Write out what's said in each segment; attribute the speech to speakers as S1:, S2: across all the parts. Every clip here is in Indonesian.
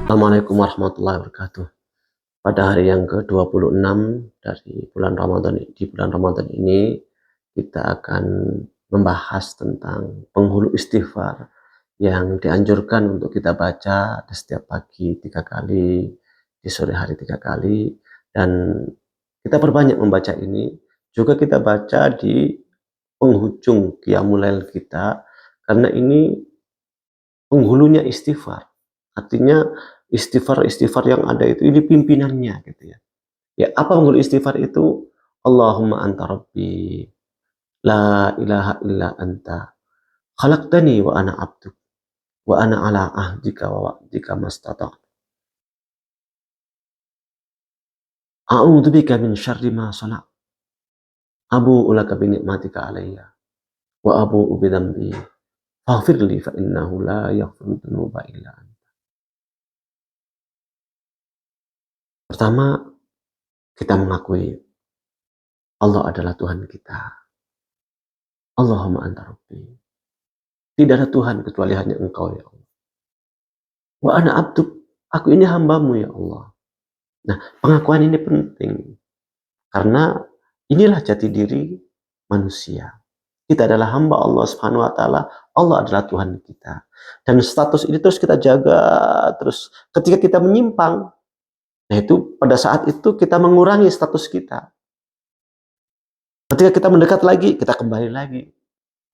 S1: Assalamualaikum warahmatullahi wabarakatuh. Pada hari yang ke-26 dari bulan Ramadan ini, kita akan membahas tentang penghulu istighfar yang dianjurkan untuk kita baca di setiap pagi 3 kali, di sore hari 3 kali, dan kita perbanyak membaca ini. Juga kita baca di penghujung qiyamul lail kita, karena ini penghulunya istighfar. Artinya istighfar-istighfar yang ada itu ini pimpinannya gitu ya. Ya, apa penghulu istighfar itu? Allahumma anta rabbi, la ilaha illa anta, khalaqtani wa ana abduk, wa ana ala ahdika wa wa'dika mastata'tu. A'udzubika min syarri ma sana'tu. Abu'u laka bi ni'matika alayya wa abu'u bi dzambi. Faghfirli fa innahu la yaghfiru dzunuba illa anta. Pertama, kita mengakui Allah adalah Tuhan kita. Allahumma anta rabbi. Tidak ada Tuhan kecuali hanya Engkau ya Allah. Wa ana abduk. Aku ini hambamu ya Allah. Nah, pengakuan ini penting. Karena inilah jati diri manusia. Kita adalah hamba Allah Subhanahu wa taala. Allah adalah Tuhan kita. Dan status ini terus kita jaga terus. Ketika kita menyimpang, nah itu pada saat itu kita mengurangi status kita. Ketika kita mendekat lagi, kita kembali lagi.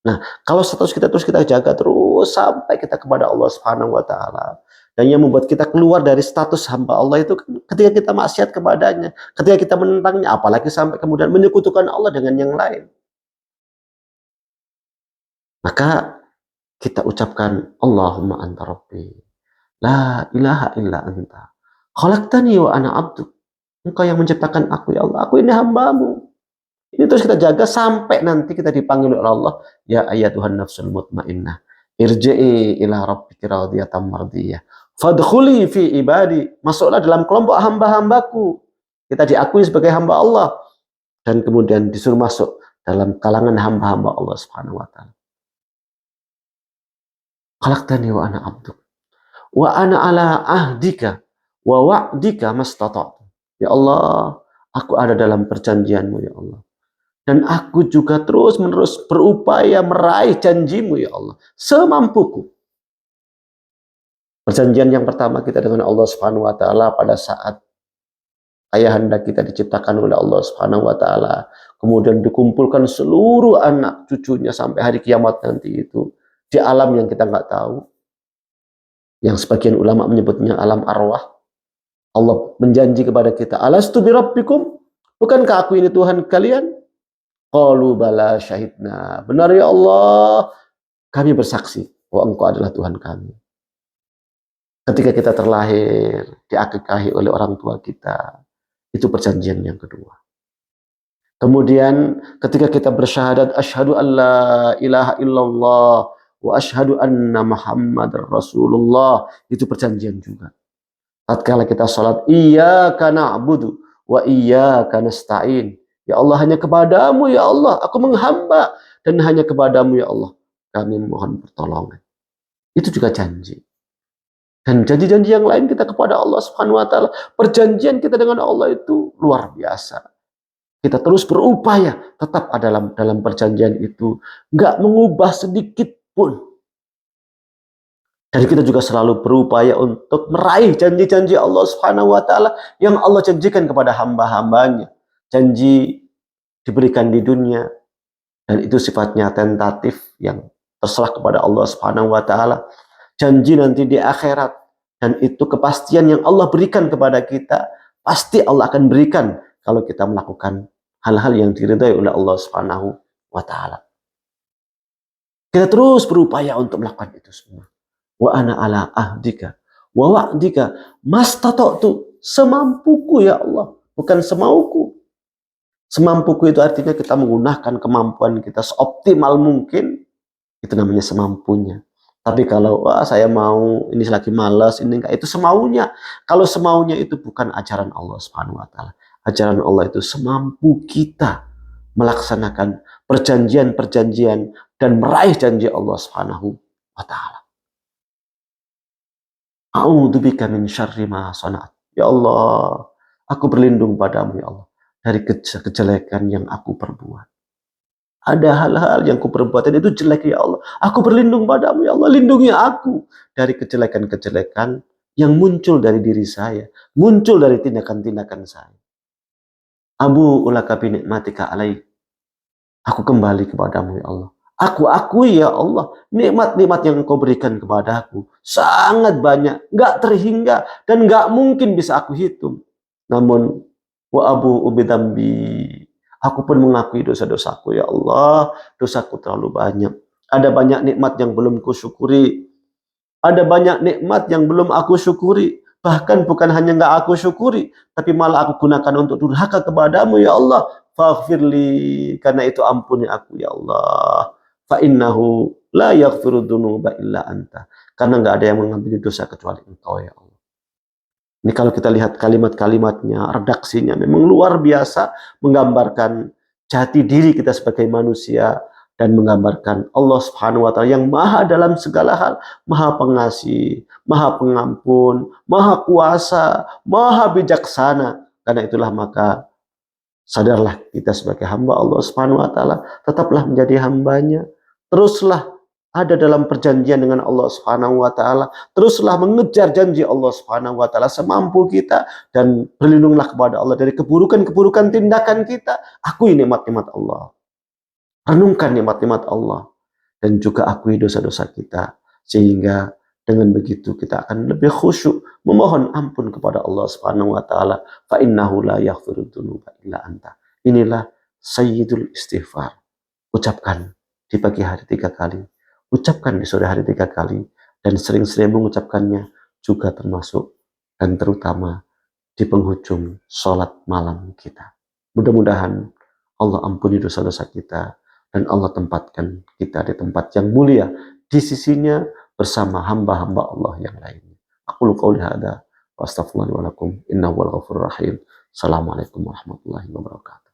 S1: Nah, kalau status kita terus kita jaga terus sampai kita kepada Allah Subhanahu wa taala. Dan yang membuat kita keluar dari status hamba Allah itu kan ketika kita maksiat kepadanya, ketika kita menentangnya, apalagi sampai kemudian menyekutukan Allah dengan yang lain. Maka kita ucapkan Allahumma anta rabbi, la ilaha illa anta, khalaqtani wa ana abduk. Engkau yang menciptakan aku ya Allah, aku ini hambamu. Ini terus kita jaga sampai nanti kita dipanggil oleh Allah, ya ayyatuhan nafsul mutmainnah, irji'i ila rabbiki radiyatan mardiyah, fadkhuli fi ibadi, masuklah dalam kelompok hamba-hambaku. Kita diakui sebagai hamba Allah dan kemudian disuruh masuk dalam kalangan hamba-hamba Allah Subhanahu wa taala. Khalaqtani wa ana abduk wa ana ala ahdika wa wa'dika mastata'tu. Ya Allah, aku ada dalam perjanjianmu ya Allah. Dan aku juga terus-menerus berupaya meraih janjimu ya Allah, semampuku. Perjanjian yang pertama kita dengan Allah Subhanahu wa taala pada saat ayahanda kita diciptakan oleh Allah Subhanahu wa taala, kemudian dikumpulkan seluruh anak cucunya sampai hari kiamat nanti itu di alam yang kita nggak tahu, yang sebagian ulama menyebutnya alam arwah. Allah menjanji kepada kita, alastu birabbikum, bukankah aku ini Tuhan kalian? Qalu bala syahidna. Benar ya Allah, kami bersaksi bahwa Engkau adalah Tuhan kami. Ketika kita terlahir, diakikahi oleh orang tua kita, itu perjanjian yang kedua. Kemudian ketika kita bersyahadat asyhadu an la ilaha illallah wa asyhadu anna Muhammadar Rasulullah, itu perjanjian juga. Tatkala kita salat, iyyaka na'budu wa iyyaka nasta'in. Ya Allah, hanya kepadamu ya Allah aku menghamba, dan hanya kepadamu ya Allah kami mohon pertolongan. Itu juga janji. Dan janji-janji yang lain kita kepada Allah Subhanahu wa taala. Perjanjian kita dengan Allah itu luar biasa. Kita terus berupaya tetap dalam perjanjian itu, nggak mengubah sedikit pun. Dan kita juga selalu berupaya untuk meraih janji-janji Allah Subhanahu wa taala yang Allah janjikan kepada hamba-hambanya. Janji diberikan di dunia, dan itu sifatnya tentatif yang terserah kepada Allah Subhanahu wa taala. Janji nanti di akhirat, dan itu kepastian yang Allah berikan kepada kita, pasti Allah akan berikan kalau kita melakukan hal-hal yang diridhai oleh Allah Subhanahu wa taala. Kita terus berupaya untuk melakukan itu semua. Wa ana ala ahdika wa wa'dika mastata'tu, semampuku ya Allah, bukan semauku. Semampuku itu artinya kita menggunakan kemampuan kita seoptimal mungkin, itu namanya semampunya. Tapi kalau saya mau, ini lagi malas, ini enggak, itu semaunya. Kalau semaunya itu bukan ajaran Allah Subhanahu wa taala. Ajaran Allah itu semampu kita melaksanakan perjanjian-perjanjian dan meraih janji Allah Subhanahu wa taala. A'udzubika min syarri ma sana'at. Ya Allah, aku berlindung padamu ya Allah dari kejelekan yang aku perbuat. Ada hal-hal yang kuperbuat dan itu jelek ya Allah. Aku berlindung padamu ya Allah. Lindungi aku dari kejelekan-kejelekan yang muncul dari diri saya. Muncul dari tindakan-tindakan saya. Abu ulaka bi nikmatika alaih. Aku kembali kepadamu ya Allah. Aku akui ya Allah, nikmat-nikmat yang Engkau berikan kepadaku sangat banyak, nggak terhingga dan nggak mungkin bisa aku hitung. Namun wa abu ubidambi, aku pun mengakui dosa-dosaku ya Allah, dosaku terlalu banyak. Ada banyak nikmat yang belum kusyukuri. Ada banyak nikmat yang belum aku syukuri. Bahkan bukan hanya nggak aku syukuri, tapi malah aku gunakan untuk durhaka kepadamu ya Allah. Faghfirli, karena itu ampuni aku ya Allah. Fa innahu la yaghfiru dzunuba illa anta. Karena nggak ada yang mengampuni dosa kecuali Engkau ya Allah. Ini kalau kita lihat kalimat-kalimatnya, redaksinya memang luar biasa menggambarkan jati diri kita sebagai manusia dan menggambarkan Allah Subhanahu wa taala yang maha dalam segala hal, maha pengasih, maha pengampun, maha kuasa, maha bijaksana. Karena itulah maka sadarlah kita sebagai hamba Allah Subhanahu wa taala, tetaplah menjadi hambanya. Teruslah ada dalam perjanjian dengan Allah Subhanahu wa taala. Teruslah mengejar janji Allah Subhanahu wa taala semampu kita dan berlindunglah kepada Allah dari keburukan-keburukan tindakan kita. Akui nikmat-nikmat Allah. Renungkan nikmat-nikmat Allah dan juga akui dosa-dosa kita sehingga dengan begitu kita akan lebih khusyuk memohon ampun kepada Allah Subhanahu wa taala. Fa innahu la yaghfiru dzunuba illa anta. Inilah sayyidul istighfar. Ucapkan di pagi hari 3 kali, ucapkan di sore hari 3 kali, dan sering-sering mengucapkannya juga termasuk dan terutama di penghujung sholat malam kita. Mudah-mudahan Allah ampuni dosa-dosa kita dan Allah tempatkan kita di tempat yang mulia di sisinya bersama hamba-hamba Allah yang lainnya. Aku qauli hada wa astaghfirullahi wa lakum innahu wal ghafurur rahim. Assalamualaikum warahmatullahi wabarakatuh.